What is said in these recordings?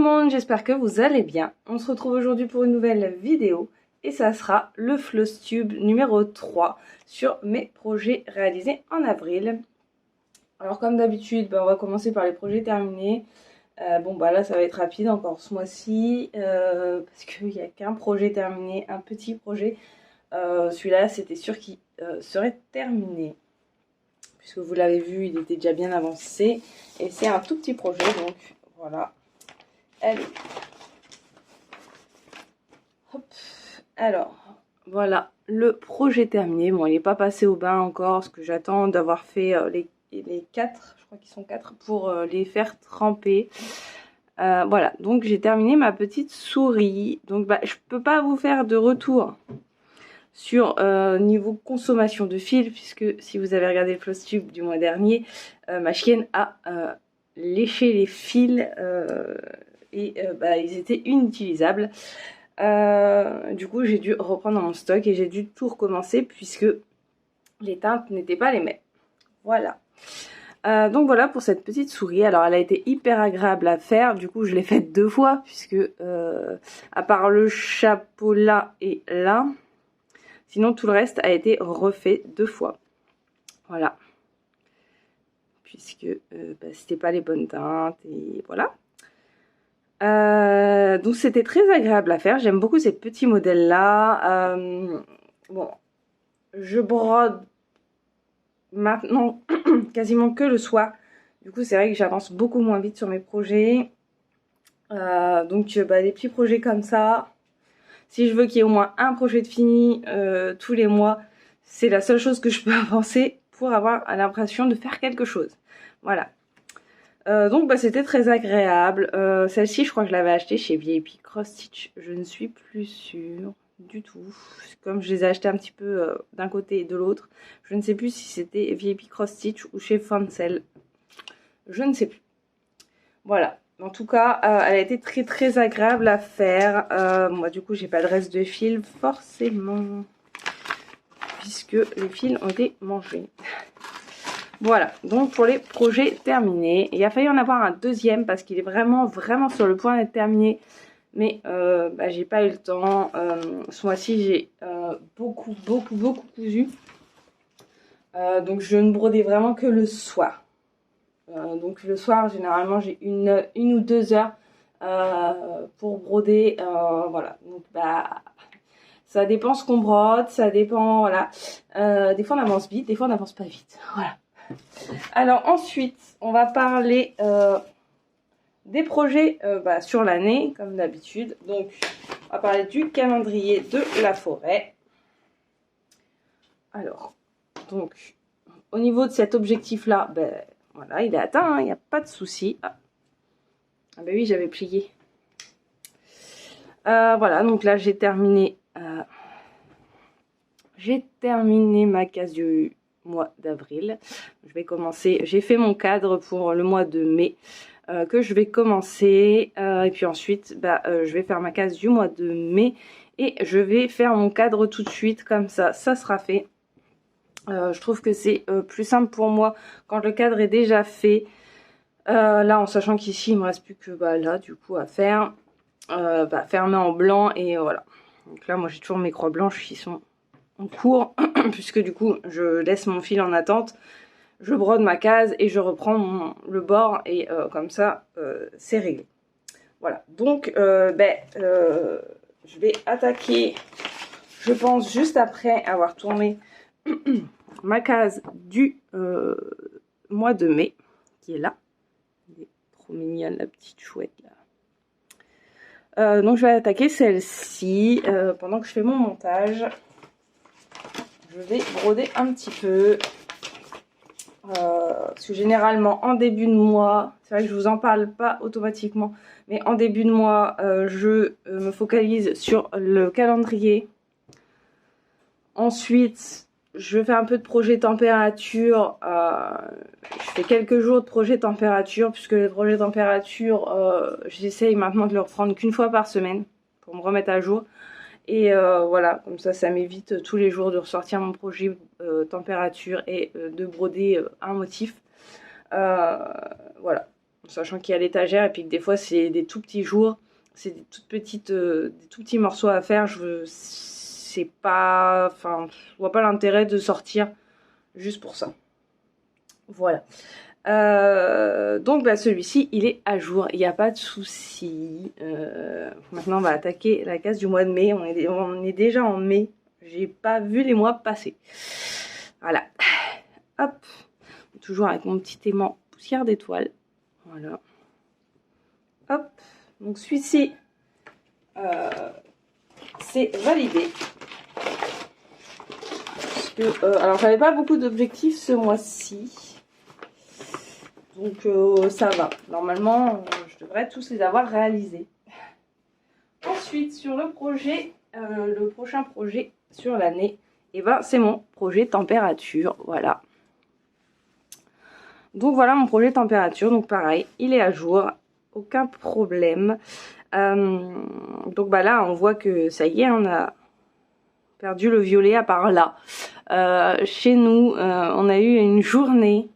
le monde, j'espère que vous allez bien. On se retrouve aujourd'hui pour une nouvelle vidéo et ça sera le Flosstube numéro 3 sur mes projets réalisés en avril. Alors comme d'habitude, on va commencer par les projets terminés. Là ça va être rapide encore ce mois-ci parce qu'il n'y a qu'un projet terminé, un petit projet. Celui-là c'était sûr qu'il serait terminé. Puisque vous l'avez vu, il était déjà bien avancé. Et c'est un tout petit projet, donc voilà. Allez. Hop. Alors, voilà le projet terminé. Bon, il n'est pas passé au bain encore, parce que j'attends d'avoir fait les 4, je crois qu'ils sont 4, pour les faire tremper. Voilà, donc j'ai terminé ma petite souris. Donc, je peux pas vous faire de retour sur niveau consommation de fil, puisque si vous avez regardé le Flosstube du mois dernier, ma chienne a léché les fils et ils étaient inutilisables. Du coup j'ai dû reprendre mon stock et j'ai dû tout recommencer puisque les teintes n'étaient pas les mêmes. Voilà. Donc voilà pour cette petite souris. Alors elle a été hyper agréable à faire, du coup je l'ai faite 2 fois puisque à part le chapeau là et là, sinon tout le reste a été refait 2 fois. Voilà. Puisque c'était pas les bonnes teintes et voilà. Donc c'était très agréable à faire. J'aime beaucoup ces petits modèles là. Je brode maintenant quasiment que le soir. Du coup c'est vrai que j'avance beaucoup moins vite sur mes projets. Des petits projets comme ça. Si je veux qu'il y ait au moins un projet de fini tous les mois, c'est la seule chose que je peux avancer pour avoir l'impression de faire quelque chose. Voilà. C'était très agréable. Celle-ci, je crois que je l'avais achetée chez VIP Cross Stitch. Je ne suis plus sûre du tout. Comme je les ai achetées un petit peu d'un côté et de l'autre, je ne sais plus si c'était VIP Cross Stitch ou chez Fancel. Je ne sais plus. Voilà. En tout cas, elle a été très très agréable à faire. Moi, du coup, j'ai pas de reste de fil forcément, puisque les fils ont été mangés. Voilà, donc pour les projets terminés. Il a failli en avoir un deuxième parce qu'il est vraiment sur le point d'être terminé. Mais j'ai pas eu le temps. Ce mois-ci, j'ai beaucoup cousu. Donc je ne brodais vraiment que le soir. Donc le soir, généralement, j'ai une ou 2 heures pour broder. Voilà, donc ça dépend ce qu'on brode, ça dépend, voilà. Des fois on avance vite, des fois on n'avance pas vite. Voilà. Alors ensuite, on va parler des projets sur l'année, comme d'habitude. Donc, on va parler du calendrier de la forêt. Alors, donc, au niveau de cet objectif-là, voilà, il est atteint, il n'y a pas de souci. Ah oui, j'avais plié. Voilà, donc là, j'ai terminé ma case du mois d'avril. Je vais commencer, j'ai fait mon cadre pour le mois de mai que je vais commencer et puis ensuite je vais faire ma case du mois de mai et je vais faire mon cadre tout de suite, comme ça sera fait. Je trouve que c'est plus simple pour moi quand le cadre est déjà fait, là en sachant qu'ici il me reste plus que là du coup à faire fermer en blanc et voilà. Donc là moi j'ai toujours mes croix blanches qui sont en cours puisque du coup je laisse mon fil en attente, je brode ma case et je reprends le bord et comme ça c'est réglé. Voilà, donc je vais attaquer, je pense, juste après avoir tourné ma case du mois de mai qui est là. Elle est trop mignonne la petite chouette là. Donc je vais attaquer celle-ci pendant que je fais mon montage. Je vais broder un petit peu parce que généralement en début de mois, c'est vrai que je vous en parle pas automatiquement, mais en début de mois je me focalise sur le calendrier. Ensuite je fais un peu de projet température, je fais quelques jours de projet température puisque les projets température j'essaye maintenant de les reprendre qu'une fois par semaine pour me remettre à jour. Et voilà, comme ça m'évite tous les jours de ressortir mon projet température et de broder un motif. Voilà. sachant qu'il y a l'étagère et puis que des fois c'est des tout petits jours, c'est des toutes petites, des tout petits morceaux à faire. C'est pas, enfin, je vois pas l'intérêt de sortir juste pour ça. Voilà. Donc bah, celui-ci il est à jour, il n'y a pas de souci. Maintenant on va attaquer la case du mois de mai. On est déjà en mai, j'ai pas vu les mois passer. Voilà, hop, toujours avec mon petit aimant poussière d'étoile. Voilà, hop, donc celui-ci c'est validé. Parce que, alors j'avais pas beaucoup d'objectifs ce mois-ci. Donc ça va. Normalement, je devrais tous les avoir réalisés. Ensuite, sur le projet, le prochain projet sur l'année, et ben c'est mon projet température. Voilà. Donc voilà mon projet température. Donc pareil, il est à jour. Aucun problème. Donc bah là, on voit que ça y est, on a perdu le violet à part là. Chez nous, on a eu une journée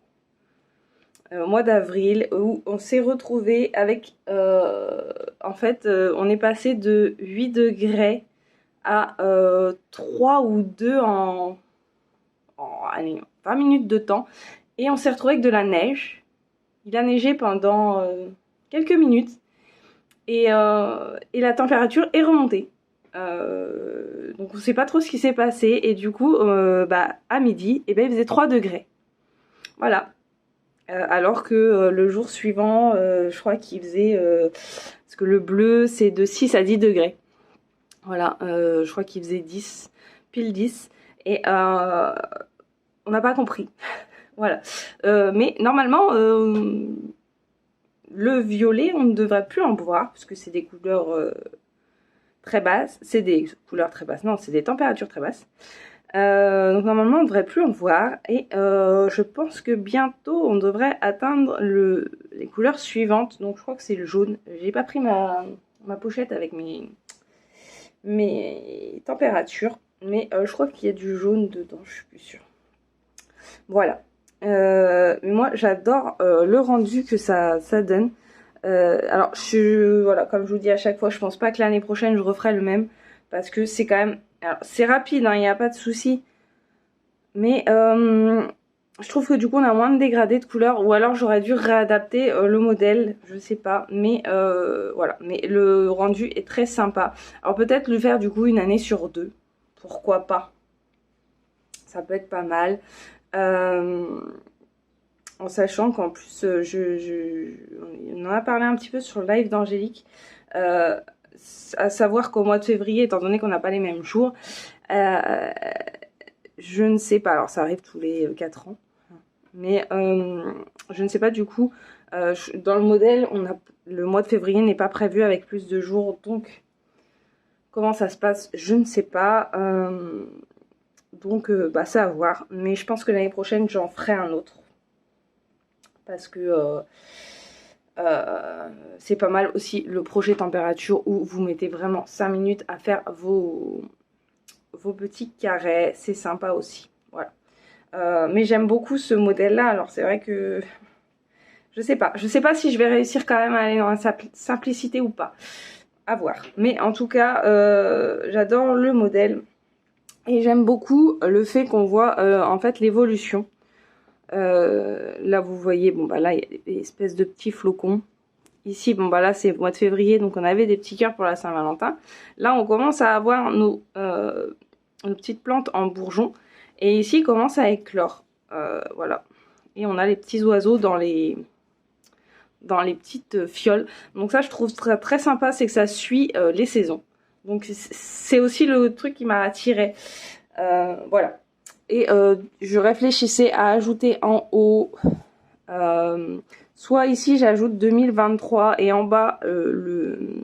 au mois d'avril où on s'est retrouvé avec en fait on est passé de 8 degrés à 3 ou 2 en allez, 20 minutes de temps, et on s'est retrouvé avec de la neige. Il a neigé pendant quelques minutes et la température est remontée. Donc on sait pas trop ce qui s'est passé, et du coup bah, à midi et ben, il faisait 3 degrés. Voilà. Alors que le jour suivant, je crois qu'il faisait... parce que le bleu, c'est de 6 à 10 degrés. Voilà, je crois qu'il faisait 10, pile 10. Et on n'a pas compris. Voilà. Mais normalement, le violet, on ne devrait plus en voir, parce que c'est des couleurs très basses. C'est des couleurs très basses, non, c'est des températures très basses. Donc normalement on ne devrait plus en voir, et je pense que bientôt on devrait atteindre les couleurs suivantes. Donc je crois que c'est le jaune. J'ai pas pris ma pochette avec mes températures, mais je crois qu'il y a du jaune dedans, je suis plus sûre. Voilà. Mais moi j'adore le rendu que ça donne. Alors voilà, comme je vous dis à chaque fois, je pense pas que l'année prochaine je referai le même, parce que c'est quand même... Alors, c'est rapide, hein, il n'y a pas de souci. Mais je trouve que du coup, on a moins de dégradés de couleurs. Ou alors, j'aurais dû réadapter le modèle. Je sais pas. Mais voilà. Mais le rendu est très sympa. Alors, peut-être le faire du coup une année sur 2. Pourquoi pas? Ça peut être pas mal. En sachant qu'en plus, on en a parlé un petit peu sur le live d'Angélique. À savoir qu'au mois de février, étant donné qu'on n'a pas les mêmes jours, je ne sais pas, alors ça arrive tous les 4 ans, mais je ne sais pas du coup, dans le modèle, le mois de février n'est pas prévu avec plus de jours, donc comment ça se passe, je ne sais pas, donc bah c'est à voir, mais je pense que l'année prochaine j'en ferai un autre, parce que c'est pas mal aussi le projet température où vous mettez vraiment 5 minutes à faire vos petits carrés, c'est sympa aussi. Voilà. Mais j'aime beaucoup ce modèle-là. Alors c'est vrai que je sais pas si je vais réussir quand même à aller dans la simplicité ou pas. À voir. Mais en tout cas, j'adore le modèle et j'aime beaucoup le fait qu'on voit en fait l'évolution. Là vous voyez, bon bah là il y a des espèces de petits flocons. Ici, bon bah là c'est le mois de février, donc on avait des petits cœurs pour la Saint-Valentin. Là on commence à avoir nos petites plantes en bourgeon, et ici il commence à éclore. Voilà. Et on a les petits oiseaux dans les petites fioles. Donc ça je trouve très, très sympa, c'est que ça suit les saisons. Donc c'est aussi le truc qui m'a attirée. Voilà. Et je réfléchissais à ajouter en haut... soit ici j'ajoute 2023 et en bas le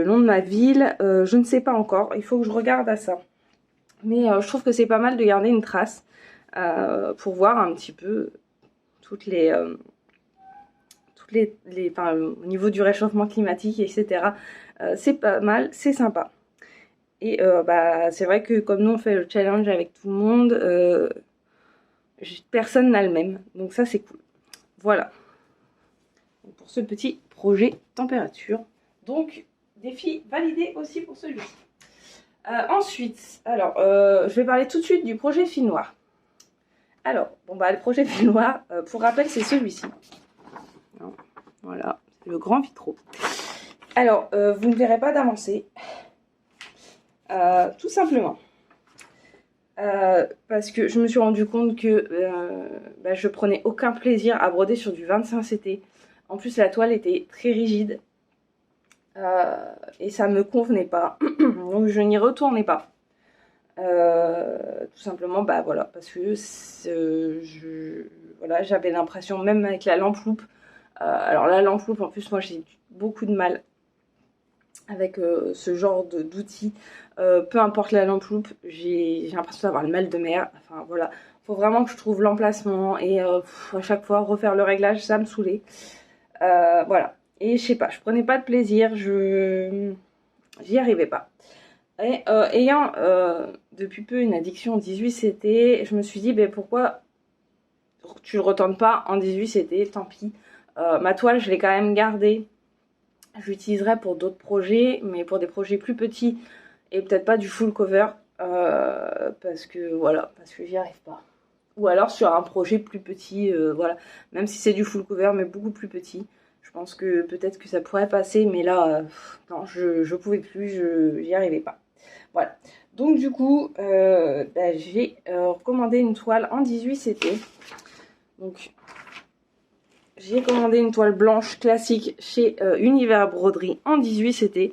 nom de ma ville, je ne sais pas encore, il faut que je regarde à ça. Mais je trouve que c'est pas mal de garder une trace pour voir un petit peu toutes les enfin, au niveau du réchauffement climatique, etc. C'est pas mal, c'est sympa. Et bah, c'est vrai que comme nous on fait le challenge avec tout le monde, personne n'a le même, donc ça c'est cool. voilà. Pour ce petit projet température. Donc, défi validé aussi pour celui-ci. Ensuite, alors, je vais parler tout de suite du projet fil noir. Alors, bon bah le projet fil noir, pour rappel, c'est celui-ci. Voilà, c'est le grand vitraux. Alors, vous ne verrez pas d'avancée. Tout simplement. Parce que je me suis rendu compte que je prenais aucun plaisir à broder sur du 25 CT. En plus, la toile était très rigide. Et ça me convenait pas. Donc, je n'y retournais pas. Tout simplement, bah voilà, parce que voilà, j'avais l'impression, même avec la lampe loupe, alors la lampe loupe, en plus, moi j'ai beaucoup de mal avec ce genre d'outils. Peu importe la lampe loupe, j'ai l'impression d'avoir le mal de mer. Enfin voilà, faut vraiment que je trouve l'emplacement et à chaque fois refaire le réglage, ça me saoulait. Voilà, et je sais pas, je prenais pas de plaisir, j'y arrivais pas. Et ayant depuis peu une addiction 18 CT, je me suis dit ben, pourquoi tu le retournes pas en 18 CT, tant pis. Ma toile, je l'ai quand même gardée. Je l'utiliserai pour d'autres projets, mais pour des projets plus petits et peut-être pas du full cover parce que voilà, parce que j'y arrive pas. Ou alors sur un projet plus petit, voilà, même si c'est du full cover mais beaucoup plus petit. Je pense que peut-être que ça pourrait passer, mais là, non, je pouvais plus, j'y arrivais pas. Voilà. Donc du coup, j'ai recommandé une toile en 18 CT. Donc j'ai commandé une toile blanche classique chez Univers Broderie en 18 CT.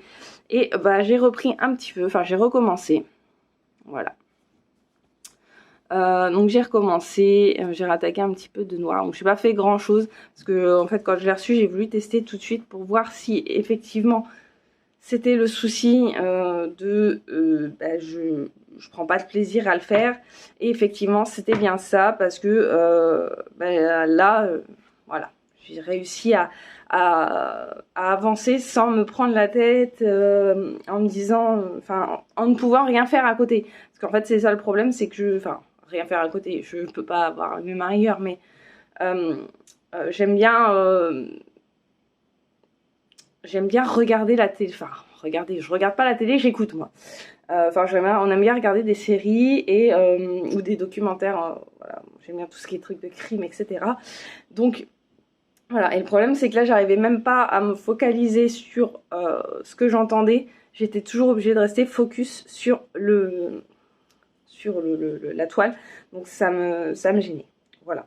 Et j'ai repris un petit peu, enfin j'ai recommencé. Voilà. Donc j'ai recommencé, j'ai rattaqué un petit peu de noir. Donc j'ai pas fait grand chose parce que en fait quand je l'ai reçu, j'ai voulu tester tout de suite pour voir si effectivement c'était le souci je prends pas de plaisir à le faire. Et effectivement c'était bien ça parce que voilà, j'ai réussi à avancer sans me prendre la tête en me disant, enfin en ne pouvant rien faire à côté. Parce qu'en fait c'est ça le problème, c'est que rien faire à côté, je peux pas avoir un même ailleurs, mais j'aime bien regarder la télé, enfin je regarde pas la télé, j'écoute moi. Enfin on aime bien regarder des séries et ou des documentaires, voilà, j'aime bien tout ce qui est trucs de crime, etc. Donc voilà, et le problème c'est que là j'arrivais même pas à me focaliser sur ce que j'entendais, j'étais toujours obligée de rester focus sur la toile, donc ça me gênait. Voilà.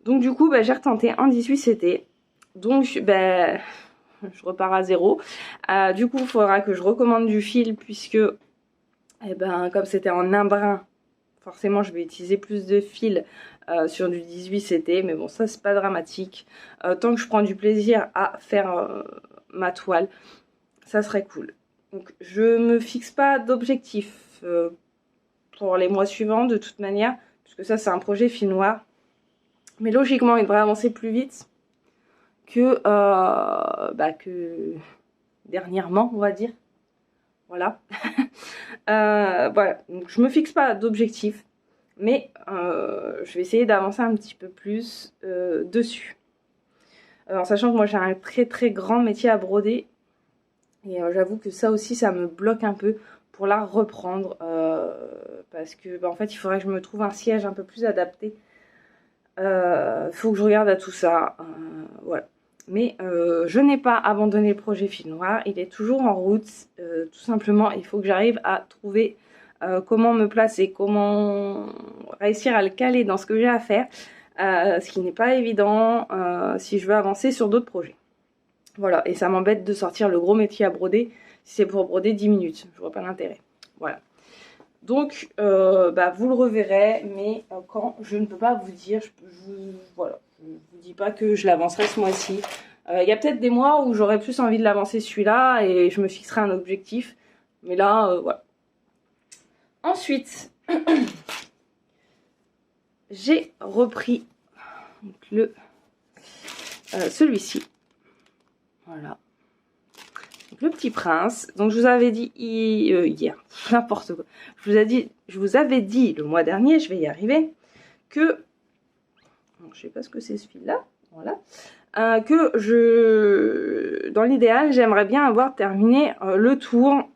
Donc du coup j'ai retenté en 18 CT. Donc je repars à zéro. Du coup il faudra que je recommande du fil puisque comme c'était en un brin, forcément je vais utiliser plus de fil sur du 18 CT, mais bon ça c'est pas dramatique. Tant que je prends du plaisir à faire ma toile, ça serait cool. Donc je me fixe pas d'objectif pour les mois suivants de toute manière, puisque ça c'est un projet fil noir. Mais logiquement il devrait avancer plus vite que dernièrement, on va dire. Voilà. Voilà. Donc je me fixe pas d'objectif, mais je vais essayer d'avancer un petit peu plus dessus. En sachant que moi j'ai un très très grand métier à broder. Et j'avoue que ça aussi ça me bloque un peu pour la reprendre. Parce que en fait il faudrait que je me trouve un siège un peu plus adapté. Faut que je regarde à tout ça. Voilà. Mais je n'ai pas abandonné le projet fil noir, il est toujours en route. Tout simplement, il faut que j'arrive à trouver comment me placer, comment réussir à le caler dans ce que j'ai à faire, ce qui n'est pas évident si je veux avancer sur d'autres projets. Voilà, et ça m'embête de sortir le gros métier à broder si c'est pour broder 10 minutes, je vois pas l'intérêt. Voilà. Donc, vous le reverrez, mais quand je ne peux pas vous dire, voilà, je ne vous dis pas que je l'avancerai ce mois-ci. Il y a peut-être des mois où j'aurais plus envie de l'avancer celui-là et je me fixerai un objectif. Mais là, voilà. Ensuite, j'ai repris celui-ci. Voilà. Donc, le Petit Prince. Donc je vous avais dit hier, n'importe quoi. Je vous avais dit le mois dernier, je vais y arriver, que je sais pas ce que c'est ce fil là. voilà, que dans l'idéal, j'aimerais bien avoir terminé le tour.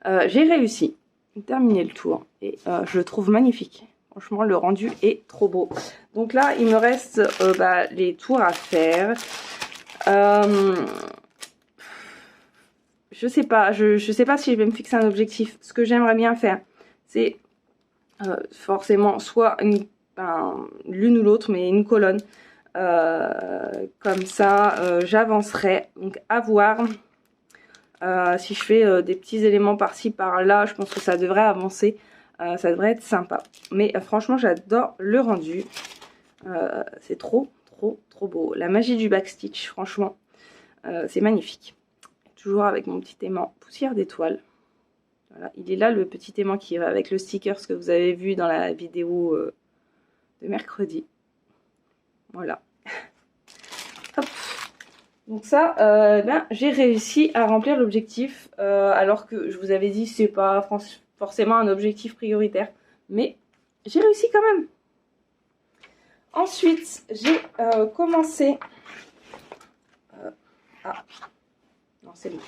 J'ai réussi à terminer le tour et je le trouve magnifique. Franchement, le rendu est trop beau. Donc là, il me reste les tours à faire. Je sais pas, je sais pas si je vais me fixer un objectif. Ce que j'aimerais bien faire, c'est forcément soit l'une ou l'autre, mais une colonne. Comme ça, j'avancerai. Donc à voir. Si je fais des petits éléments par-ci par-là, je pense que ça devrait avancer. Ça devrait être sympa. Mais franchement, j'adore le rendu. C'est trop beau. La magie du backstitch, franchement, c'est magnifique. Toujours avec mon petit aimant poussière d'étoile. Voilà, il est là le petit aimant qui va avec le sticker, ce que vous avez vu dans la vidéo de mercredi. Voilà. Hop. Donc ça, j'ai réussi à remplir l'objectif, alors que je vous avais dit c'est pas forcément un objectif prioritaire, mais j'ai réussi quand même. Ensuite, j'ai commencé... non, c'est bon.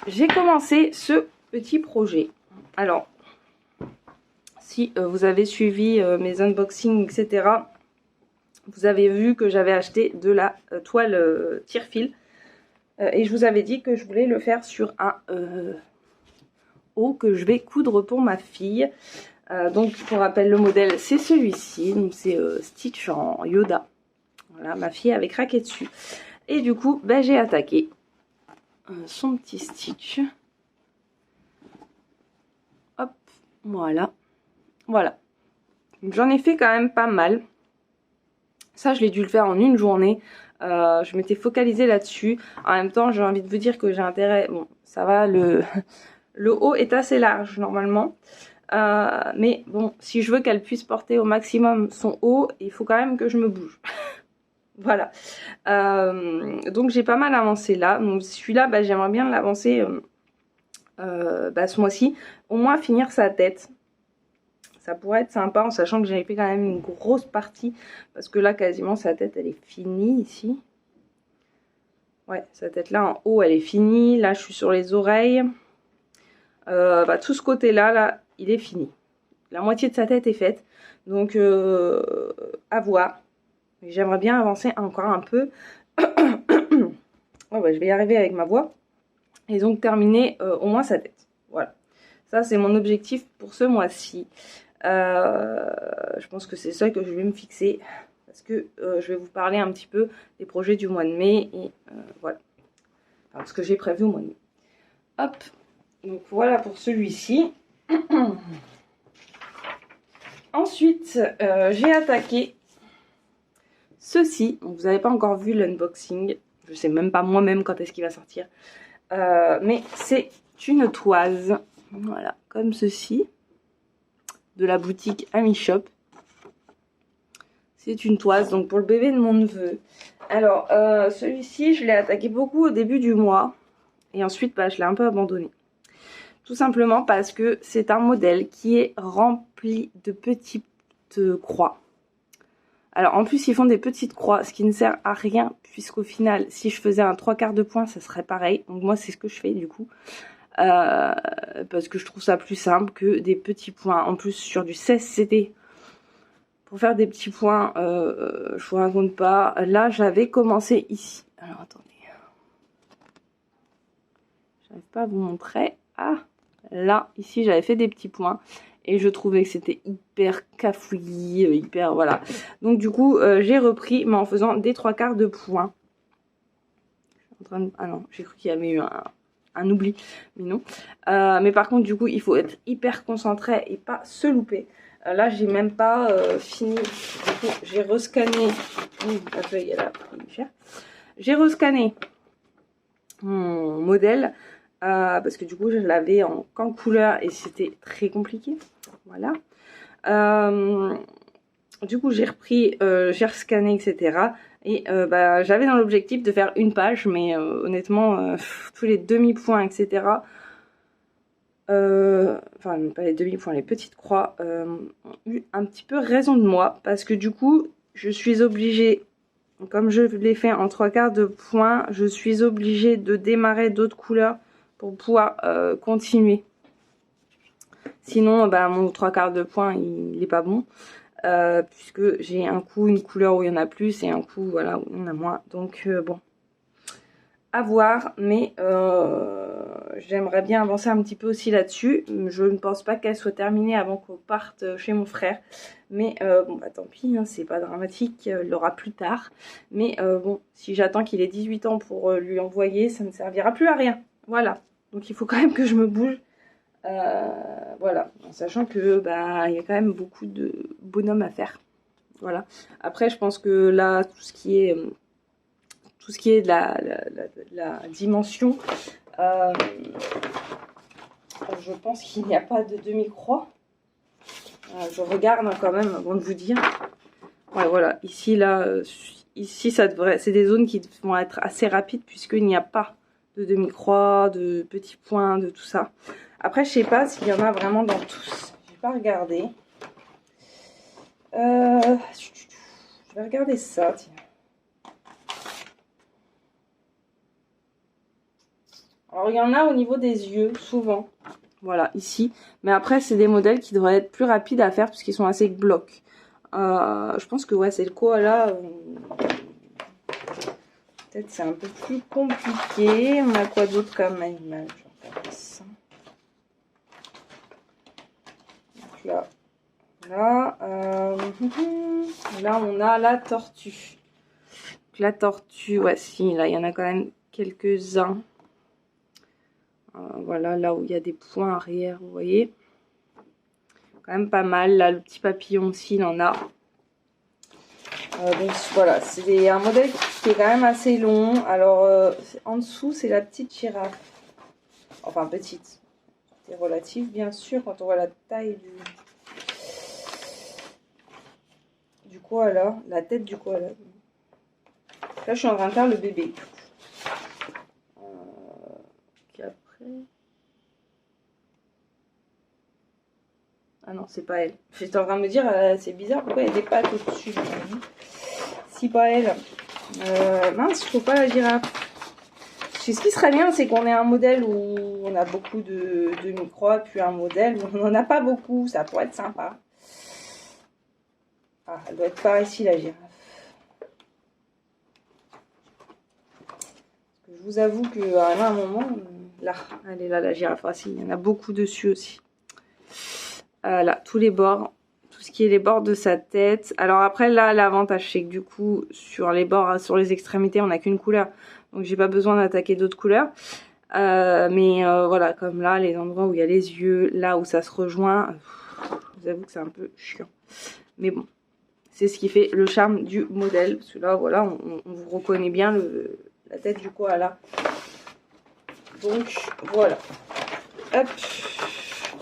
J'ai commencé ce petit projet. Alors, si vous avez suivi mes unboxings, etc., vous avez vu que j'avais acheté de la toile tire-fil. Et je vous avais dit que je voulais le faire sur un haut que je vais coudre pour ma fille. Donc, pour rappel, le modèle, c'est celui-ci. Donc, c'est Stitch en Yoda. Voilà, ma fille avait craqué dessus. Et du coup, j'ai attaqué son petit Stitch. Hop, voilà. Voilà. J'en ai fait quand même pas mal. Ça, je l'ai dû le faire en une journée. Je m'étais focalisée là-dessus. En même temps, j'ai envie de vous dire que j'ai intérêt... Bon, ça va, le haut est assez large normalement. Mais bon, si je veux qu'elle puisse porter au maximum son haut, il faut quand même que je me bouge. Voilà. Donc, j'ai pas mal avancé là. Donc, celui-là, j'aimerais bien l'avancer ce mois-ci. Au moins, finir sa tête. Ça pourrait être sympa en sachant que j'avais fait quand même une grosse partie. Parce que là, quasiment, sa tête, elle est finie ici. Ouais, sa tête là en haut, elle est finie. Là, je suis sur les oreilles. Tout ce côté-là, là, il est fini. La moitié de sa tête est faite. Donc, à voir. J'aimerais bien avancer encore un peu. Je vais y arriver avec ma voix. Et donc, terminer au moins sa tête. Voilà. Ça, c'est mon objectif pour ce mois-ci. Je pense que c'est ça que je vais me fixer parce que je vais vous parler un petit peu des projets du mois de mai et voilà, enfin, ce que j'ai prévu au mois de mai. Hop, donc voilà pour celui-ci. Ensuite, j'ai attaqué ceci. Donc, vous n'avez pas encore vu l'unboxing, je sais même pas moi-même quand est-ce qu'il va sortir, mais c'est une toise, voilà, comme ceci. De la boutique Ami Shop. C'est une toise donc pour le bébé de mon neveu. Alors celui-ci je l'ai attaqué beaucoup au début du mois et ensuite je l'ai un peu abandonné. Tout simplement parce que c'est un modèle qui est rempli de petites croix. Alors en plus ils font des petites croix, ce qui ne sert à rien puisqu'au final si je faisais un 3/4 de point ça serait pareil. Donc moi c'est ce que je fais du coup. Parce que je trouve ça plus simple que des petits points. En plus sur du 16 CD pour faire des petits points, je vous raconte pas. Là j'avais commencé ici. Alors attendez, j'arrive pas à vous montrer. Ah, là ici j'avais fait des petits points et je trouvais que c'était hyper cafouillis, hyper voilà. Donc du coup j'ai repris mais en faisant des 3/4 de points. Ah non, j'ai cru qu'il y avait eu un oubli, mais non. Mais par contre, du coup, il faut être hyper concentré et pas se louper. Là, j'ai même pas fini. Du coup, j'ai rescanné. La feuille, elle a pris cher. J'ai rescanné mon modèle parce que du coup, je l'avais qu'en couleur et c'était très compliqué. Voilà. Du coup, j'ai repris, j'ai rescanné, etc. Et j'avais dans l'objectif de faire une page, mais honnêtement, tous les demi-points, etc. Enfin, pas les demi-points, les petites croix ont eu un petit peu raison de moi. Parce que du coup, je suis obligée, comme je l'ai fait en 3/4 de point, je suis obligée de démarrer d'autres couleurs pour pouvoir continuer. Sinon, bah, mon 3/4 de point, il est pas bon. Puisque j'ai un coup une couleur où il y en a plus et un coup voilà où il y en a moins. Donc bon, à voir, mais j'aimerais bien avancer un petit peu aussi là-dessus. Je ne pense pas qu'elle soit terminée avant qu'on parte chez mon frère. Mais bon bah tant pis, hein, c'est pas dramatique, elle l'aura plus tard. Mais bon, si j'attends qu'il ait 18 ans pour lui envoyer, ça ne servira plus à rien. Voilà, donc il faut quand même que je me bouge. Voilà, en sachant que bah il y a quand même beaucoup de bonhommes à faire. Voilà. Après, je pense que là, tout ce qui est de la dimension, je pense qu'il n'y a pas de demi-croix. Je regarde hein, quand même avant de vous dire. Ouais, voilà. Ici, là, ici, ça devrait. C'est des zones qui vont être assez rapides puisqu'il n'y a pas de demi-croix, de petits points, de tout ça. Après, je sais pas s'il y en a vraiment dans tous. Je vais pas regarder. Je vais regarder ça, tiens. Alors, il y en a au niveau des yeux, souvent. Voilà, ici. Mais après, c'est des modèles qui devraient être plus rapides à faire puisqu'ils sont assez blocs. Je pense que, ouais, c'est le koala. Peut-être c'est un peu plus compliqué. On a quoi d'autre comme animal? Je regarde ça. Donc là, là, on a la tortue. Donc, la tortue, ouais, si, là, il y en a quand même quelques-uns. Voilà, là où il y a des points arrière, vous voyez. Quand même pas mal. Là, le petit papillon aussi, il en a. Donc voilà, c'est un modèle qui est quand même assez long. Alors, en dessous, c'est la petite girafe. Enfin, petite. C'est relatif, bien sûr, quand on voit la taille du koala, la tête du koala. Là, je suis en train de faire le bébé. Après... Ah non, c'est pas elle. J'étais en train de me dire, c'est bizarre, pourquoi il y a des pattes au-dessus. Si, pas elle. Mince, je trouve pas la girafe. Ce qui serait bien, c'est qu'on ait un modèle où on a beaucoup de micro, puis un modèle où on n'en a pas beaucoup. Ça pourrait être sympa. Ah, elle doit être par ici, la girafe. Je vous avoue qu'à un moment, là, elle est là, la girafe. Ah, si, il y en a beaucoup dessus aussi. Là, tous les bords. Tout ce qui est les bords de sa tête. Alors après, là, l'avantage, c'est que du coup, sur les bords, sur les extrémités, on n'a qu'une couleur. Donc, j'ai pas besoin d'attaquer d'autres couleurs. Mais voilà, comme là, les endroits où il y a les yeux, là où ça se rejoint, je vous avoue que c'est un peu chiant. Mais bon, c'est ce qui fait le charme du modèle. Parce que là, voilà, on vous reconnaît bien la tête du koala. Donc, voilà. Hop.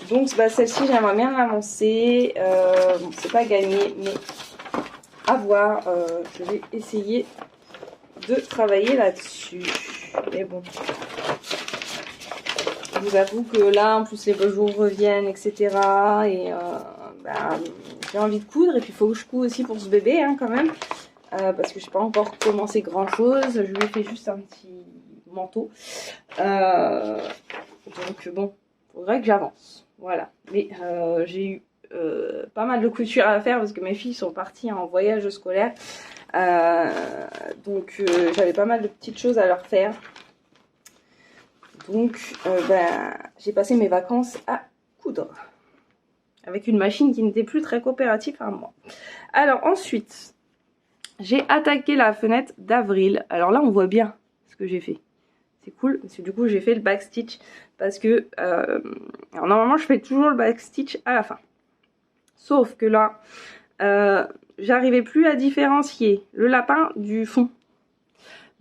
Donc, bah, celle-ci, j'aimerais bien l'avancer. Bon, c'est pas gagné, mais à voir. Je vais essayer de travailler là-dessus. Mais bon. Je vous avoue que là, en plus, les beaux jours reviennent, etc. Et bah, j'ai envie de coudre. Et puis, il faut que je couds aussi pour ce bébé, hein, quand même. Parce que je n'ai pas encore commencé grand-chose. Je lui ai fait juste un petit manteau. Donc, bon, il faudrait que j'avance. Voilà. Mais j'ai eu pas mal de couture à faire parce que mes filles sont parties en voyage scolaire. Donc, j'avais pas mal de petites choses à leur faire. Donc, j'ai passé mes vacances à coudre. Avec une machine qui n'était plus très coopérative à moi. Alors, ensuite, j'ai attaqué la fenêtre d'avril. Alors là, on voit bien ce que j'ai fait. C'est cool, parce que du coup, j'ai fait le backstitch. Parce que, alors normalement, je fais toujours le backstitch à la fin. Sauf que là, j'arrivais plus à différencier le lapin du fond.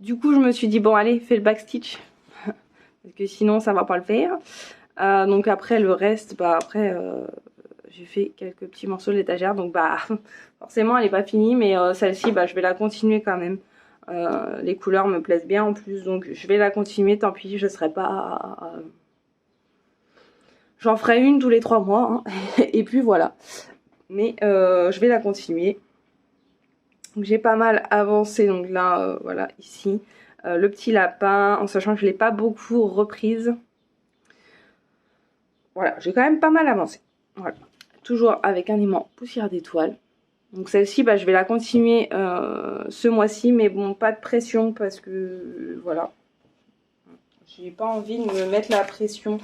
Du coup, je me suis dit, bon, allez, fais le backstitch. Parce que sinon, ça va pas le faire. Donc après, le reste, bah après, j'ai fait quelques petits morceaux de l'étagère. Donc bah, forcément, elle n'est pas finie. Mais celle-ci, bah, je vais la continuer quand même. Les couleurs me plaisent bien en plus. Donc je vais la continuer. Tant pis, je serai pas... J'en ferai une tous les 3 mois. Hein. Et puis voilà. Mais je vais la continuer. Donc j'ai pas mal avancé, donc là, voilà, ici. Le petit lapin, en sachant que je l'ai pas beaucoup reprise. Voilà, j'ai quand même pas mal avancé. Voilà. Toujours avec un aimant poussière d'étoile. Donc celle-ci, bah, je vais la continuer ce mois-ci, mais bon, pas de pression parce que voilà, j'ai pas envie de me mettre la pression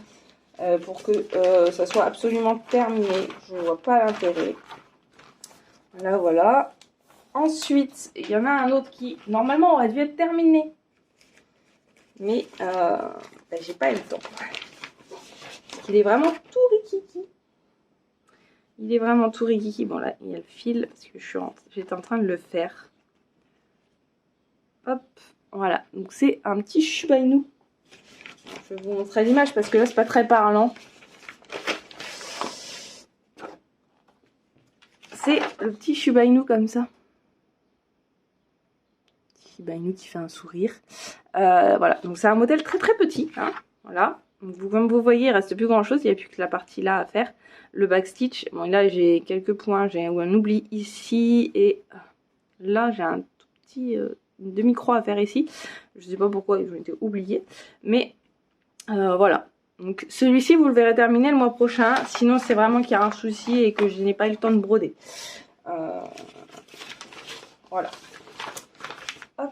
pour que ça soit absolument terminé. Je vois pas l'intérêt. Voilà, voilà. Ensuite, il y en a un autre qui normalement aurait dû être terminé, mais bah, j'ai pas eu le temps. Il est vraiment tout rikiki. Il est vraiment tout rikiki. Bon là, il y a le fil parce que j'étais en train de le faire. Hop, voilà. Donc c'est un petit Shiba Inu. Je vais vous montrer l'image parce que là c'est pas très parlant. C'est le petit Shiba Inu comme ça. Shiba Inu qui fait un sourire. Voilà, donc c'est un modèle très très petit. Hein. Voilà. Donc, comme vous voyez, il reste plus grand chose. Il n'y a plus que la partie là à faire. Le backstitch. Bon là j'ai quelques points. J'ai un oubli ici. Et là j'ai un tout petit une demi-croix à faire ici. Je sais pas pourquoi ils ont été oubliés. Mais voilà. Donc celui-ci vous le verrez terminer le mois prochain. Sinon c'est vraiment qu'il y a un souci et que je n'ai pas eu le temps de broder. Voilà. Hop.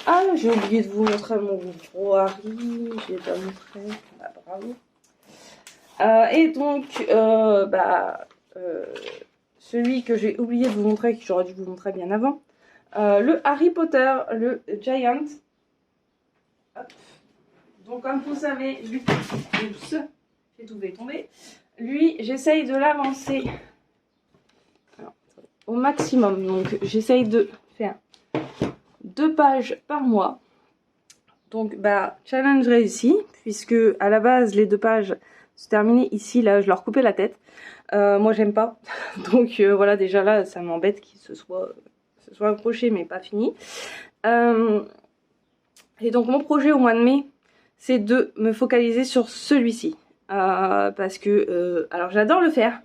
Ah, j'ai oublié de vous montrer mon gros Harry. Je l'ai pas montré. Bah, bravo. Et donc, celui que j'ai oublié de vous montrer, que j'aurais dû vous montrer bien avant. Le Harry Potter, le Giant. Hop. Donc, comme vous savez, lui, j'ai tout fait tomber. Lui, j'essaye de l'avancer au maximum. Donc, j'essaye de faire 2 pages par mois. Donc bah challenge réussi, puisque à la base les 2 pages se terminaient ici, là je leur coupais la tête. Moi j'aime pas, donc voilà, déjà là ça m'embête qu'il se soit accroché mais pas fini. Et donc mon projet au mois de mai, c'est de me focaliser sur celui-ci. Parce que, alors j'adore le faire,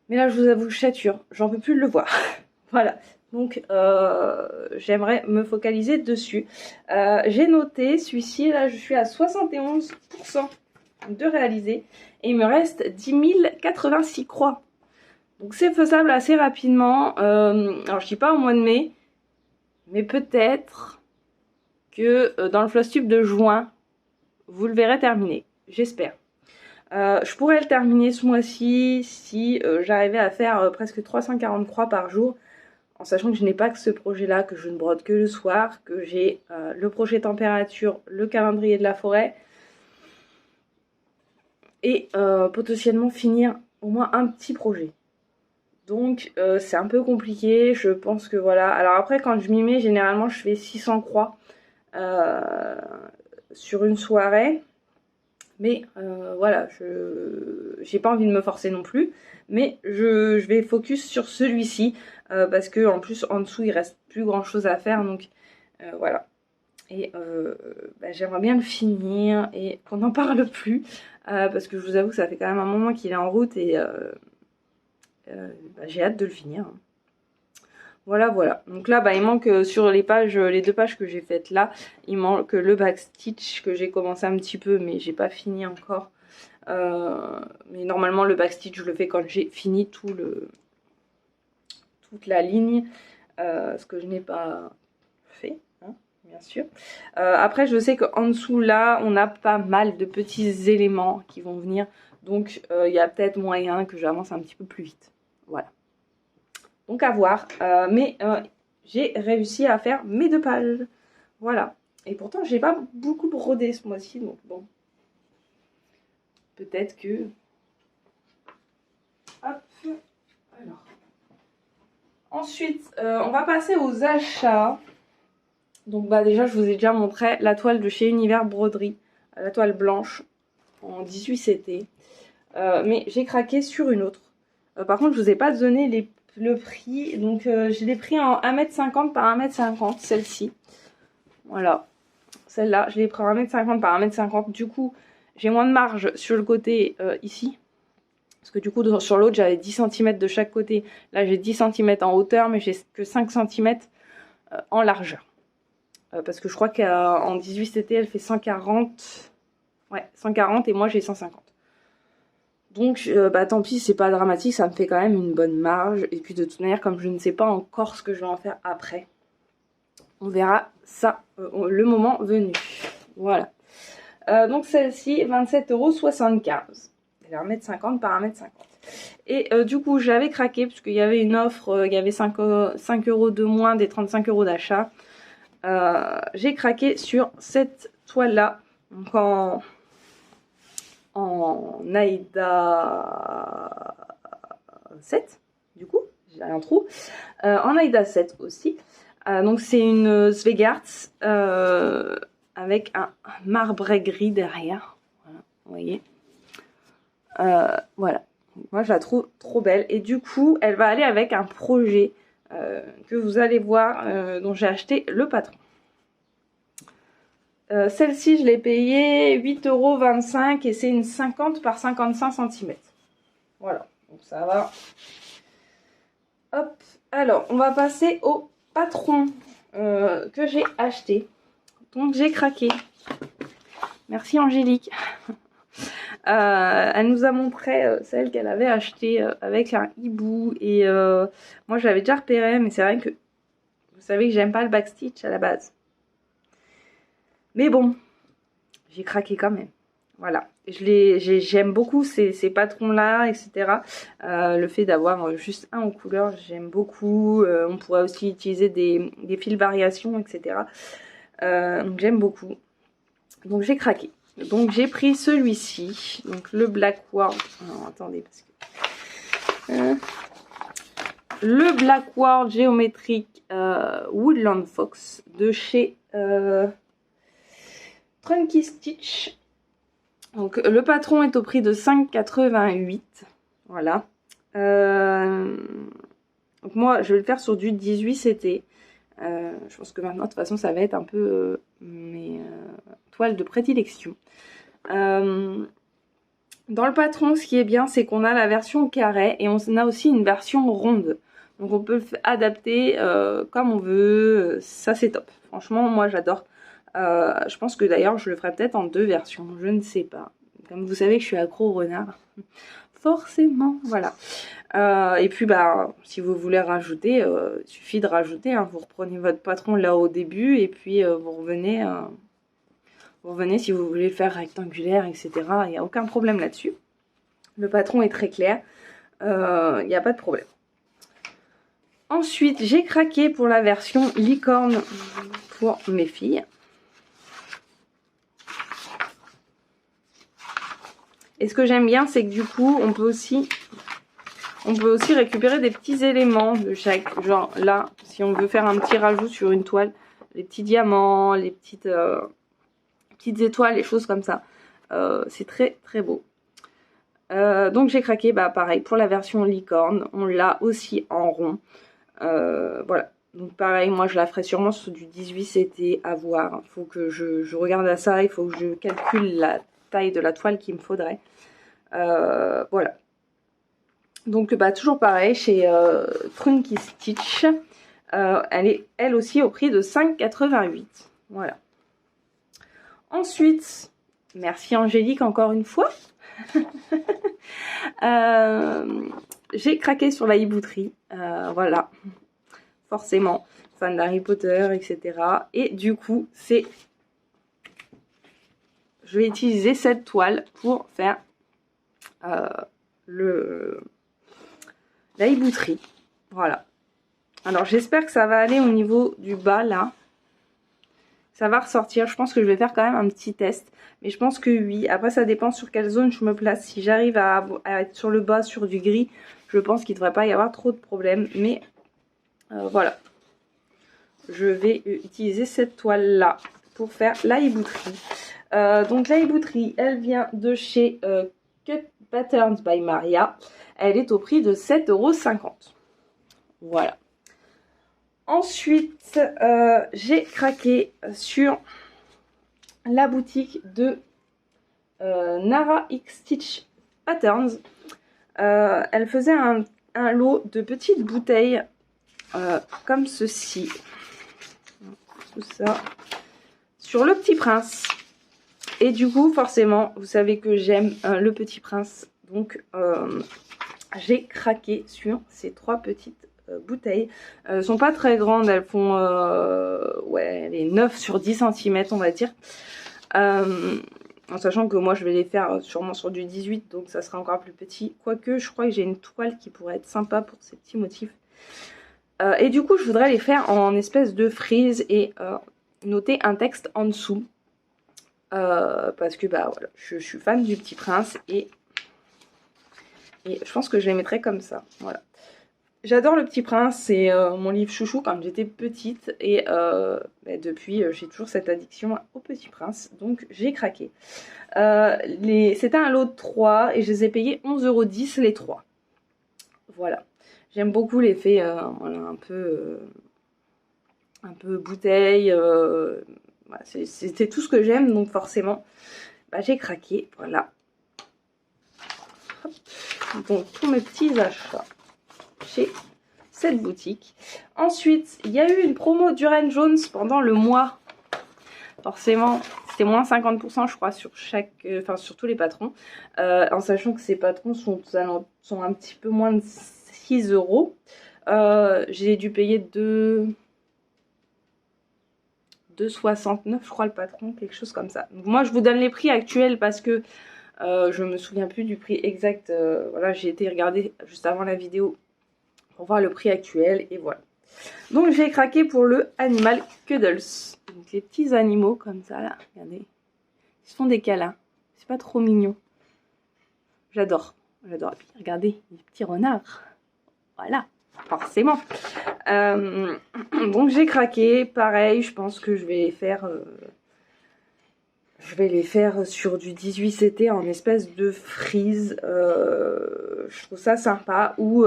mais là je vous avoue, je sature, j'en peux plus de le voir. Voilà. Donc j'aimerais me focaliser dessus. J'ai noté celui-ci, là je suis à 71% de réalisé. Et il me reste 10 086 croix. Donc c'est faisable assez rapidement. Alors je dis pas au mois de mai. Mais peut-être que dans le Flosstube de juin, vous le verrez terminé. J'espère. Je pourrais le terminer ce mois-ci si j'arrivais à faire presque 340 croix par jour. En sachant que je n'ai pas que ce projet-là, que je ne brode que le soir, que j'ai le projet température, le calendrier de la forêt. Et potentiellement finir au moins un petit projet. Donc c'est un peu compliqué, je pense que voilà. Alors après quand je m'y mets, généralement je fais 600 croix sur une soirée. Mais voilà, j'ai pas envie de me forcer non plus. Mais je vais focus sur celui-ci. Parce que en plus en dessous il reste plus grand chose à faire. Donc voilà. Et j'aimerais bien le finir et qu'on n'en parle plus. Parce que je vous avoue que ça fait quand même un moment qu'il est en route. Et j'ai hâte de le finir. Voilà, voilà. Donc là, il manque sur les pages, les 2 pages que j'ai faites là, il manque le backstitch que j'ai commencé un petit peu, mais j'ai pas fini encore. Mais normalement, le backstitch, je le fais quand j'ai fini toute la ligne, ce que je n'ai pas fait, hein, bien sûr. Après, je sais qu'en dessous là, on a pas mal de petits éléments qui vont venir, donc il y a peut-être moyen que j'avance un petit peu plus vite. Voilà. Donc à voir. Mais j'ai réussi à faire mes 2 pages. Voilà. Et pourtant, j'ai pas beaucoup brodé ce mois-ci. Donc bon. Peut-être que... Hop. Alors. Ensuite, on va passer aux achats. Donc déjà, je vous ai déjà montré la toile de chez Univers Broderie. La toile blanche en 18 CT. Mais j'ai craqué sur une autre. Par contre, je vous ai pas donné le prix. Donc je l'ai pris en 1m50 par 1m50, celle-ci. Voilà. Celle-là, je l'ai pris en 1m50 par 1m50. Du coup, j'ai moins de marge sur le côté ici. Parce que du coup, sur l'autre, j'avais 10 cm de chaque côté. Là, j'ai 10 cm en hauteur, mais j'ai que 5 cm en largeur. Parce que je crois qu'en 18 CT, elle fait 140. Ouais, 140 et moi, j'ai 150. Donc, tant pis, c'est pas dramatique, ça me fait quand même une bonne marge. Et puis, de toute manière, comme je ne sais pas encore ce que je vais en faire après, on verra ça le moment venu. Voilà. Donc, celle-ci, 27,75 €. Elle est 1,50 m par 1,50 m. Et du coup, j'avais craqué, parce qu'il y avait une offre, il y avait 5 € de moins des 35 € d'achat. J'ai craqué sur cette toile-là. Donc, en Aïda 7, du coup, j'ai un trou. En Aïda 7 aussi. Donc c'est une Svegarts avec un marbre gris derrière. Voilà, vous voyez. Voilà. Moi je la trouve trop belle. Et du coup, elle va aller avec un projet que vous allez voir, dont j'ai acheté le patron. Celle-ci, je l'ai payée 8,25 € et c'est une 50 par 55 cm. Voilà, donc ça va. Hop, alors on va passer au patron que j'ai acheté. Donc j'ai craqué. Merci Angélique. Elle nous a montré celle qu'elle avait achetée avec un hibou et moi je l'avais déjà repéré, mais c'est vrai que vous savez que j'aime pas le backstitch à la base. Mais bon, j'ai craqué quand même. Voilà, j'aime beaucoup ces patrons-là, etc. Le fait d'avoir juste un en couleur, j'aime beaucoup. On pourrait aussi utiliser des fils variations, etc. Donc j'aime beaucoup. Donc j'ai craqué. Donc j'ai pris celui-ci, donc le Black Ward. Alors attendez, parce que... le Black Ward géométrique Woodland Fox de chez Trunky Stitch. Donc le patron est au prix de 5,88 €. Voilà. Donc moi je vais le faire sur du 18 CT. Je pense que maintenant de toute façon ça va être un peu mes toiles de prédilection. Dans le patron, ce qui est bien, c'est qu'on a la version carré et on a aussi une version ronde. Donc on peut adapter comme on veut. Ça c'est top. Franchement, moi j'adore. Je pense que d'ailleurs je le ferai peut-être en 2 versions. Je ne sais pas. Comme vous savez que je suis accro au renard. Forcément, voilà. Et puis bah si vous voulez rajouter, il suffit de rajouter. Hein. Vous reprenez votre patron là au début et puis vous revenez. Vous revenez si vous voulez faire rectangulaire, etc. Il n'y a aucun problème là-dessus. Le patron est très clair. Il n'y a pas de problème. Ensuite, j'ai craqué pour la version licorne pour mes filles. Et ce que j'aime bien, c'est que du coup, on peut aussi récupérer des petits éléments de chaque. Genre là, si on veut faire un petit rajout sur une toile, les petits diamants, les petites étoiles, les choses comme ça. C'est très très beau. Donc j'ai craqué, bah pareil, pour la version licorne. On l'a aussi en rond. Voilà. Donc pareil, moi je la ferai sûrement sur du 18 CT à voir. Il faut que je regarde à ça, il faut que je calcule la taille de la toile qu'il me faudrait. Voilà. Donc bah toujours pareil, chez Trunky Stitch. Elle est elle aussi au prix de 5,88 €. Voilà. Ensuite, merci Angélique encore une fois. J'ai craqué sur la hibouterie. Voilà. Forcément, fan d'Harry Potter, etc. Et du coup, je vais utiliser cette toile pour faire la hibouterie. Voilà. Alors, j'espère que ça va aller au niveau du bas, là. Ça va ressortir. Je pense que je vais faire quand même un petit test. Mais je pense que oui. Après, ça dépend sur quelle zone je me place. Si j'arrive à être sur le bas, sur du gris, je pense qu'il ne devrait pas y avoir trop de problèmes. Mais voilà. Je vais utiliser cette toile-là pour faire la hibouterie. Donc la hibouterie, elle vient de chez Cut Patterns by Maria. Elle est au prix de 7,50 €. Voilà. Ensuite, j'ai craqué sur la boutique de Nara X Stitch Patterns. Elle faisait un lot de petites bouteilles comme ceci. Tout ça. Sur Le Petit Prince. Et du coup, forcément, vous savez que j'aime Le Petit Prince. Donc, j'ai craqué sur ces 3 petites bouteilles. Elles sont pas très grandes. Elles font ouais, les 9 sur 10 cm, on va dire. En sachant que moi, je vais les faire sûrement sur du 18. Donc, ça sera encore plus petit. Quoique, je crois que j'ai une toile qui pourrait être sympa pour ces petits motifs. Et du coup, je voudrais les faire en espèce de frise et noter un texte en dessous. Parce que bah voilà, je suis fan du Petit Prince et je pense que je les mettrai comme ça. Voilà. J'adore Le Petit Prince, c'est mon livre chouchou quand j'étais petite et bah, depuis j'ai toujours cette addiction au Petit Prince, donc j'ai craqué. C'était un lot de 3 et je les ai payés 11,10 € les 3. Voilà. J'aime beaucoup l'effet voilà, un peu bouteille. Voilà, c'était tout ce que j'aime, donc forcément, bah, j'ai craqué. Voilà. Hop. Donc, tous mes petits achats chez cette boutique. Ensuite, il y a eu une promo Durand Jones pendant le mois. Forcément, c'était moins 50% je crois sur sur tous les patrons. En sachant que ces patrons sont un petit peu moins de 6 €. J'ai dû payer 2,69 je crois le patron, quelque chose comme ça. Donc moi je vous donne les prix actuels parce que je me souviens plus du prix exact. Voilà, j'ai été regarder juste avant la vidéo pour voir le prix actuel et voilà. Donc j'ai craqué pour le Animal Cuddles. Donc les petits animaux comme ça là, regardez. Ils se font des câlins. C'est pas trop mignon. J'adore. J'adore. Et puis regardez, les petits renards. Voilà, forcément. Donc j'ai craqué. Pareil, je pense que je vais les faire... sur du 18 CT en espèce de frise. Je trouve ça sympa. Ou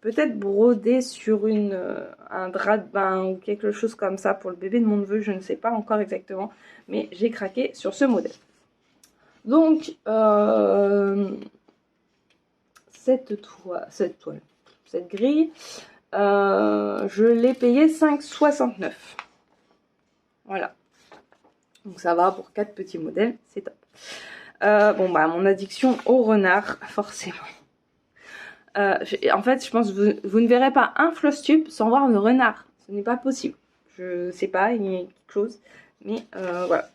peut-être broder sur un drap de bain ou quelque chose comme ça pour le bébé de mon neveu. Je ne sais pas encore exactement. Mais j'ai craqué sur ce modèle. Donc, cette grille, je l'ai payée 5,69 €. Voilà. Donc ça va pour 4 petits modèles, c'est top. Bon bah mon addiction au renard, forcément. En fait, je pense que vous ne verrez pas un floss tube sans voir le renard. Ce n'est pas possible. Je sais pas, il y a quelque chose. Mais voilà.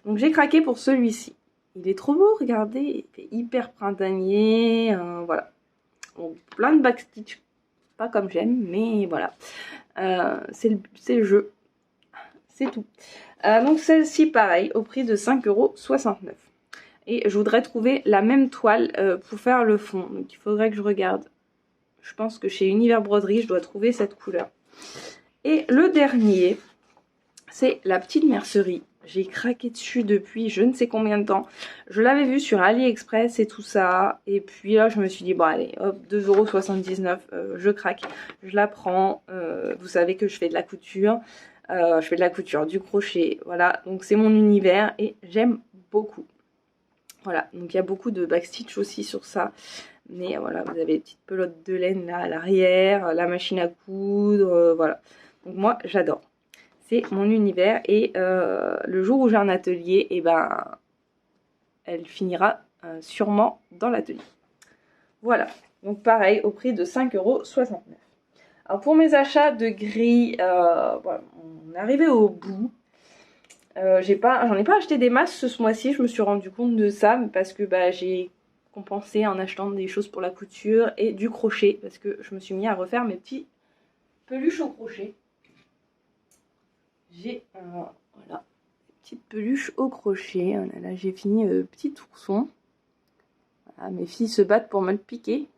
Donc j'ai craqué pour celui-ci. Il est trop beau, regardez. Il fait hyper printanier. Voilà. Bon, plein de backstitch. Pas comme j'aime, mais voilà. C'est le jeu. C'est tout. Donc celle-ci, pareil, au prix de 5,69 €. Et je voudrais trouver la même toile pour faire le fond. Donc il faudrait que je regarde. Je pense que chez Univers Broderie, je dois trouver cette couleur. Et le dernier, c'est la petite mercerie. J'ai craqué dessus depuis je ne sais combien de temps. Je l'avais vu sur AliExpress et tout ça. Et puis là, je me suis dit, bon allez, hop, 2,79 €, je craque. Je la prends. Vous savez que je fais de la couture. Je fais de la couture, du crochet, voilà. Donc c'est mon univers et j'aime beaucoup. Voilà, donc il y a beaucoup de backstitch aussi sur ça. Mais voilà, vous avez les petites pelotes de laine là à l'arrière, la machine à coudre, voilà. Donc moi, j'adore. C'est mon univers et le jour où j'ai un atelier, et ben, elle finira sûrement dans l'atelier. Voilà, donc pareil, au prix de 5,69 €. Alors pour mes achats de grilles, voilà, on est arrivé au bout. J'en ai pas acheté des masses ce mois-ci, je me suis rendu compte de ça parce que bah, j'ai compensé en achetant des choses pour la couture et du crochet parce que je me suis mis à refaire mes petits peluches au crochet. J'ai voilà, petites peluches au crochet. Là j'ai fini petit ourson. Voilà, mes filles se battent pour me le piquer.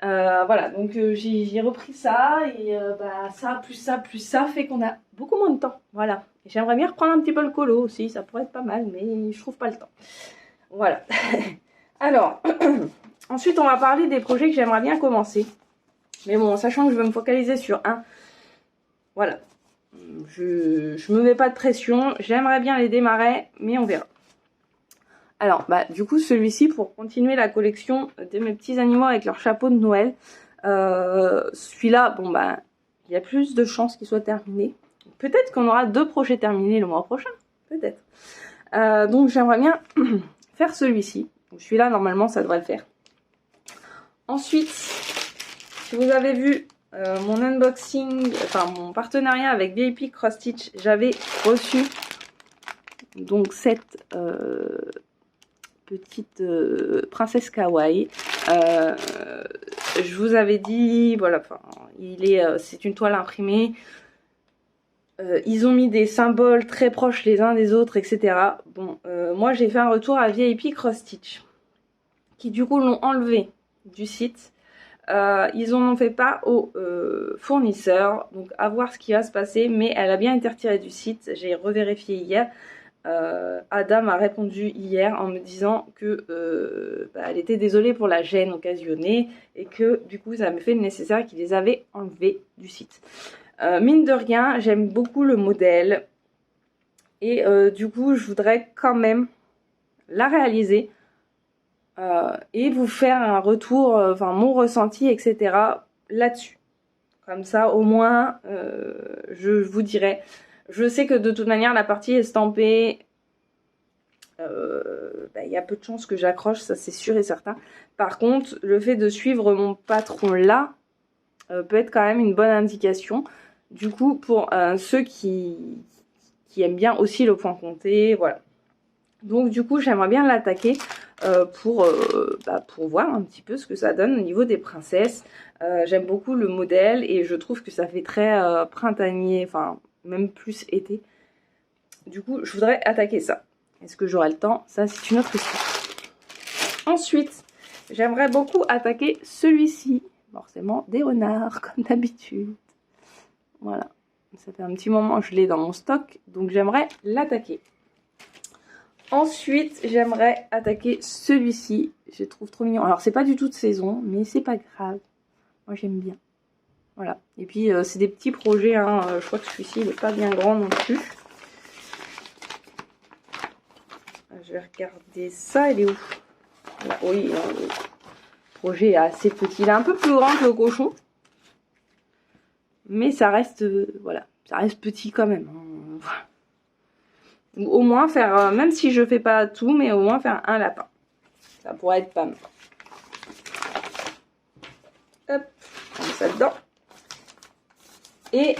Voilà, donc j'ai repris ça et bah, ça plus ça fait qu'on a beaucoup moins de temps. Voilà, j'aimerais bien reprendre un petit peu le colo aussi, ça pourrait être pas mal, mais je trouve pas le temps. Voilà. Alors, ensuite on va parler des projets que j'aimerais bien commencer. Mais bon, sachant que je vais me focaliser sur un, voilà. Je me mets pas de pression, j'aimerais bien les démarrer, mais on verra. Alors, bah, du coup, celui-ci, pour continuer la collection de mes petits animaux avec leur chapeau de Noël, celui-là, bon, bah, il y a plus de chances qu'il soit terminé. Peut-être qu'on aura 2 projets terminés le mois prochain, peut-être. Donc, j'aimerais bien faire celui-ci. Celui-là, normalement, ça devrait le faire. Ensuite, si vous avez vu mon unboxing, enfin, mon partenariat avec VIP Cross Stitch, j'avais reçu donc cette petite princesse kawaii. Je vous avais dit, voilà, enfin, c'est une toile imprimée. Ils ont mis des symboles très proches les uns des autres, etc. Bon, moi j'ai fait un retour à VIP Cross Stitch, qui du coup l'ont enlevé du site. Ils en ont fait pas au fournisseur, donc à voir ce qui va se passer, mais elle a bien été retirée du site. J'ai revérifié hier. Adam a répondu hier en me disant que elle était désolée pour la gêne occasionnée et que du coup ça me fait le nécessaire qu'ils les avaient enlevés du site. Mine de rien, j'aime beaucoup le modèle et du coup je voudrais quand même la réaliser et vous faire un retour, enfin mon ressenti, etc. là-dessus. Comme ça au moins je vous dirai. Je sais que de toute manière la partie estampée, il y a peu de chances que j'accroche, ça c'est sûr et certain. Par contre, le fait de suivre mon patron là peut être quand même une bonne indication. Du coup, pour ceux qui aiment bien aussi le point compté, voilà. Donc du coup, j'aimerais bien l'attaquer pour voir un petit peu ce que ça donne au niveau des princesses. J'aime beaucoup le modèle et je trouve que ça fait très printanier, enfin même plus été. Du coup, je voudrais attaquer ça. Est-ce que j'aurai le temps? Ça, c'est une autre histoire. Ensuite, j'aimerais beaucoup attaquer celui-ci. Forcément, des renards, comme d'habitude. Voilà. Ça fait un petit moment que je l'ai dans mon stock, donc j'aimerais l'attaquer. Ensuite, j'aimerais attaquer celui-ci. Je le trouve trop mignon. Alors, c'est pas du tout de saison, mais c'est pas grave. Moi, j'aime bien. Voilà. Et puis, c'est des petits projets. Hein. Je crois que celui-ci, il n'est pas bien grand non plus. Je vais regarder ça. Il est où? Là, oui, le projet est assez petit. Il est un peu plus grand que le cochon. Mais ça reste, voilà, ça reste petit quand même. Donc, au moins faire, même si je fais pas tout, mais au moins faire un lapin. Ça pourrait être pas mal. Hop, on met ça dedans. Et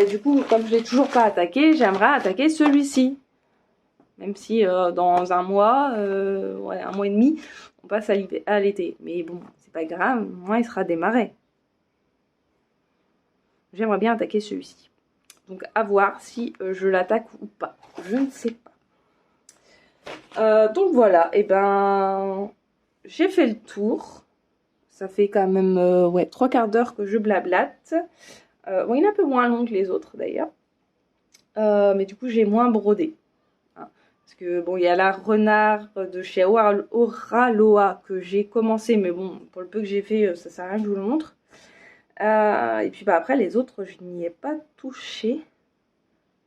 du coup, comme je l'ai toujours pas attaqué, j'aimerais attaquer celui-ci. Même si dans un mois, ouais, un mois et demi, on passe à l'été. Mais bon, c'est pas grave, au moins il sera démarré. J'aimerais bien attaquer celui-ci. Donc à voir si je l'attaque ou pas. Je ne sais pas. Donc voilà, et ben j'ai fait le tour. Ça fait quand même ouais, 3/4 d'heure que je blablate. Bon, il est un peu moins long que les autres d'ailleurs. Mais du coup j'ai moins brodé. Hein. Parce que bon, il y a la renard de chez Oraloa que j'ai commencé. Mais bon, pour le peu que j'ai fait, ça sert à rien que je vous le montre. Et puis bah, après les autres je n'y ai pas touché.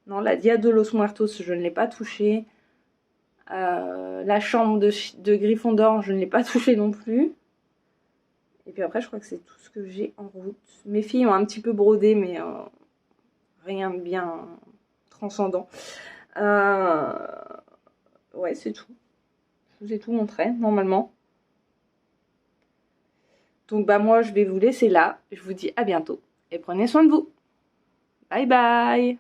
Non, la Dia de los Muertos je ne l'ai pas touché. La chambre de Gryffondor je ne l'ai pas touché non plus. Et puis après je crois que c'est tout ce que j'ai en route. Mes filles ont un petit peu brodé mais rien de bien transcendant. Ouais, c'est tout. Je vous ai tout montré normalement. Donc bah moi je vais vous laisser là. Je vous dis à bientôt et prenez soin de vous. Bye bye.